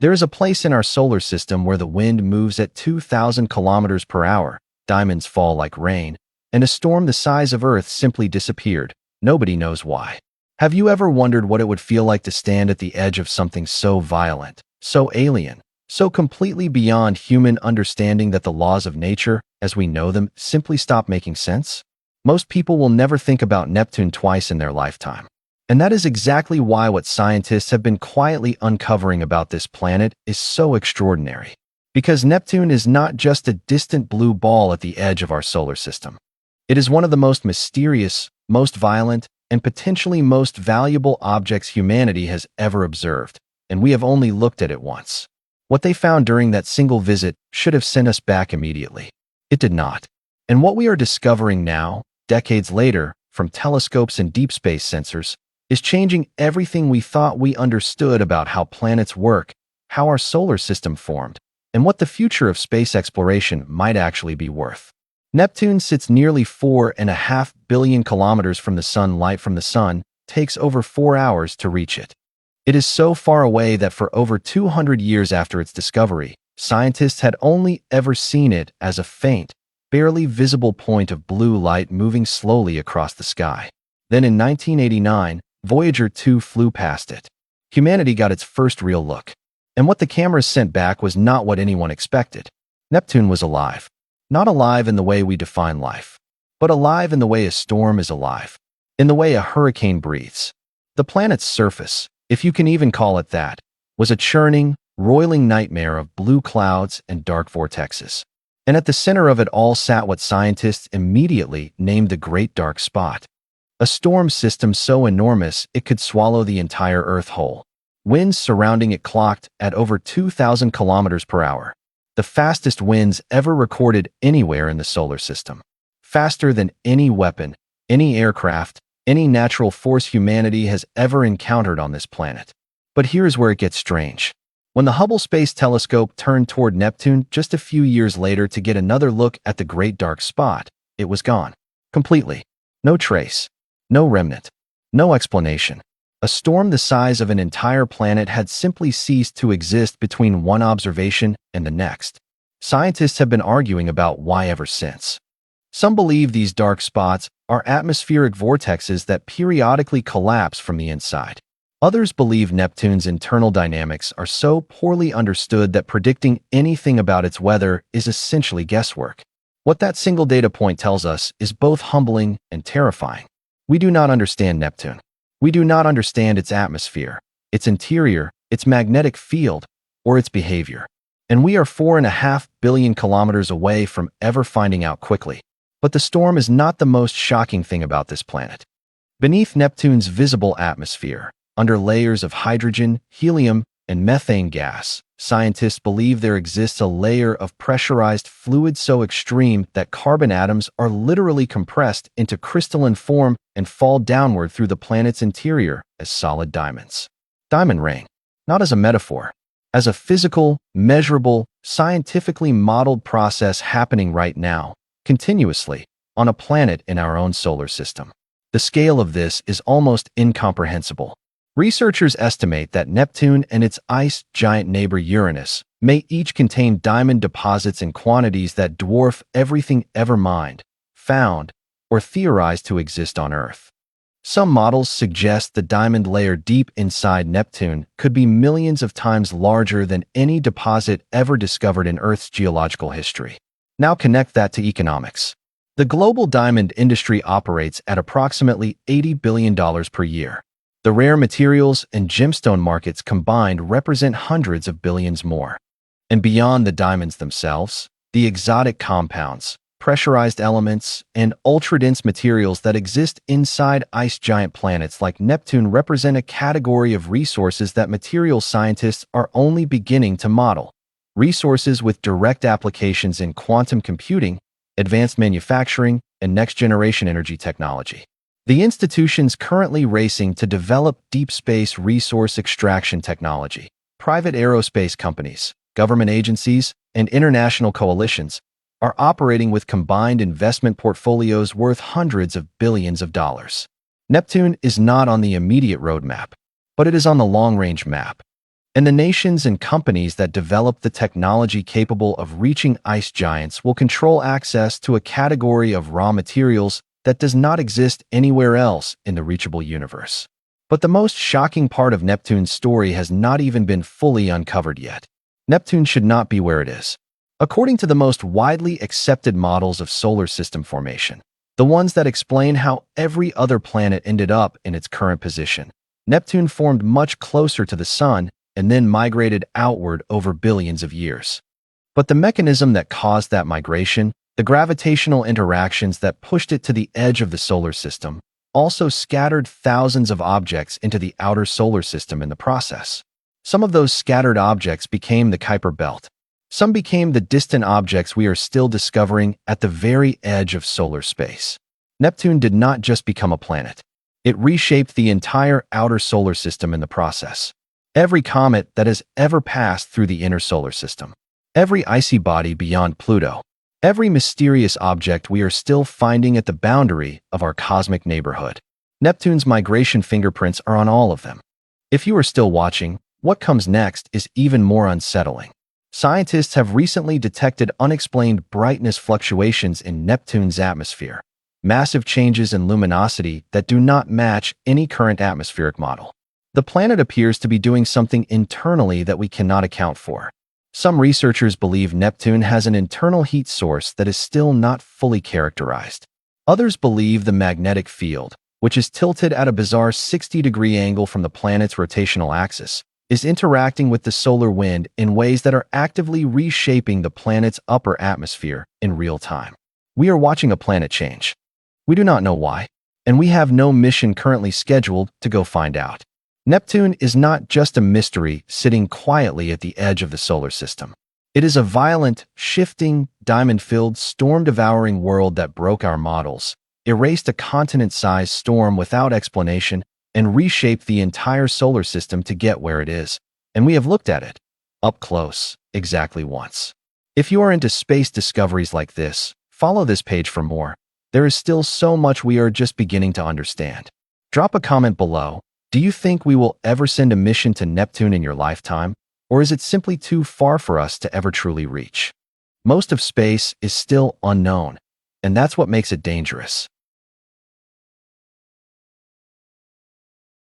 There is a place in our solar system where the wind moves at 2,000 kilometers per hour, diamonds fall like rain, and a storm the size of Earth simply disappeared. Nobody knows why. Have you ever wondered what it would feel like to stand at the edge of something so violent, so alien, so completely beyond human understanding that the laws of nature, as we know them, simply stop making sense? Most people will never think about Neptune twice in their lifetime. And that is exactly why what scientists have been quietly uncovering about this planet is so extraordinary. Because Neptune is not just a distant blue ball at the edge of our solar system. It is one of the most mysterious, most violent, and potentially most valuable objects humanity has ever observed, and we have only looked at it once. What they found during that single visit should have sent us back immediately. It did not. And what we are discovering now, decades later, from telescopes and deep space sensors, is changing everything we thought we understood about how planets work, how our solar system formed, and what the future of space exploration might actually be worth. Neptune sits nearly 4.5 billion kilometers from the sun. Light from the sun takes over 4 hours to reach it. It is so far away that for over 200 years after its discovery, scientists had only ever seen it as a faint, barely visible point of blue light moving slowly across the sky. Then in 1989, Voyager 2 flew past it. Humanity got its first real look. And what the cameras sent back was not what anyone expected. Neptune was alive. Not alive in the way we define life, but alive in the way a storm is alive, in the way a hurricane breathes. The planet's surface, if you can even call it that, was a churning, roiling nightmare of blue clouds and dark vortexes. And at the center of it all sat what scientists immediately named the Great Dark Spot. A storm system so enormous it could swallow the entire Earth whole. Winds surrounding it clocked at over 2,000 kilometers per hour. The fastest winds ever recorded anywhere in the solar system. Faster than any weapon, any aircraft, any natural force humanity has ever encountered on this planet. But here's where it gets strange. When the Hubble Space Telescope turned toward Neptune just a few years later to get another look at the Great Dark Spot, it was gone. Completely. No trace. No remnant. No explanation. A storm the size of an entire planet had simply ceased to exist between one observation and the next. Scientists have been arguing about why ever since. Some believe these dark spots are atmospheric vortexes that periodically collapse from the inside. Others believe Neptune's internal dynamics are so poorly understood that predicting anything about its weather is essentially guesswork. What that single data point tells us is both humbling and terrifying. We do not understand Neptune. We do not understand its atmosphere, its interior, its magnetic field, or its behavior. And we are 4.5 billion kilometers away from ever finding out quickly. But the storm is not the most shocking thing about this planet. Beneath Neptune's visible atmosphere, under layers of hydrogen, helium, and methane gas, scientists believe there exists a layer of pressurized fluid so extreme that carbon atoms are literally compressed into crystalline form and fall downward through the planet's interior as solid diamonds. Diamond rain, not as a metaphor, as a physical, measurable, scientifically modeled process happening right now, continuously, on a planet in our own solar system. The scale of this is almost incomprehensible. Researchers estimate that Neptune and its ice giant neighbor Uranus may each contain diamond deposits in quantities that dwarf everything ever mined, found, or theorized to exist on Earth. Some models suggest the diamond layer deep inside Neptune could be millions of times larger than any deposit ever discovered in Earth's geological history. Now connect that to economics. The global diamond industry operates at approximately $80 billion per year. The rare materials and gemstone markets combined represent hundreds of billions more. And beyond the diamonds themselves, the exotic compounds, pressurized elements, and ultra-dense materials that exist inside ice giant planets like Neptune represent a category of resources that material scientists are only beginning to model. Resources with direct applications in quantum computing, advanced manufacturing, and next-generation energy technology. The institutions currently racing to develop deep space resource extraction technology, private aerospace companies, government agencies, and international coalitions are operating with combined investment portfolios worth hundreds of billions of dollars. Neptune is not on the immediate roadmap, but it is on the long-range map. And the nations and companies that develop the technology capable of reaching ice giants will control access to a category of raw materials that does not exist anywhere else in the reachable universe. But the most shocking part of Neptune's story has not even been fully uncovered yet. Neptune should not be where it is. According to the most widely accepted models of solar system formation, the ones that explain how every other planet ended up in its current position, Neptune formed much closer to the Sun and then migrated outward over billions of years. But the mechanism that caused that migration, the gravitational interactions that pushed it to the edge of the solar system, also scattered thousands of objects into the outer solar system in the process. Some of those scattered objects became the Kuiper belt. Some became the distant objects we are still discovering at the very edge of solar space. Neptune did not just become a planet. It reshaped the entire outer solar system in the process. Every comet that has ever passed through the inner solar system, every icy body beyond Pluto, every mysterious object we are still finding at the boundary of our cosmic neighborhood. Neptune's migration fingerprints are on all of them. If you are still watching, what comes next is even more unsettling. Scientists have recently detected unexplained brightness fluctuations in Neptune's atmosphere, massive changes in luminosity that do not match any current atmospheric model. The planet appears to be doing something internally that we cannot account for. Some researchers believe Neptune has an internal heat source that is still not fully characterized. Others believe the magnetic field, which is tilted at a bizarre 60-degree angle from the planet's rotational axis, is interacting with the solar wind in ways that are actively reshaping the planet's upper atmosphere in real time. We are watching a planet change. We do not know why, and we have no mission currently scheduled to go find out. Neptune is not just a mystery sitting quietly at the edge of the solar system. It is a violent, shifting, diamond-filled, storm-devouring world that broke our models, erased a continent-sized storm without explanation, and reshaped the entire solar system to get where it is. And we have looked at it, up close, exactly once. If you are into space discoveries like this, follow this page for more. There is still so much we are just beginning to understand. Drop a comment below. Do you think we will ever send a mission to Neptune in your lifetime, or is it simply too far for us to ever truly reach? Most of space is still unknown, and that's what makes it dangerous.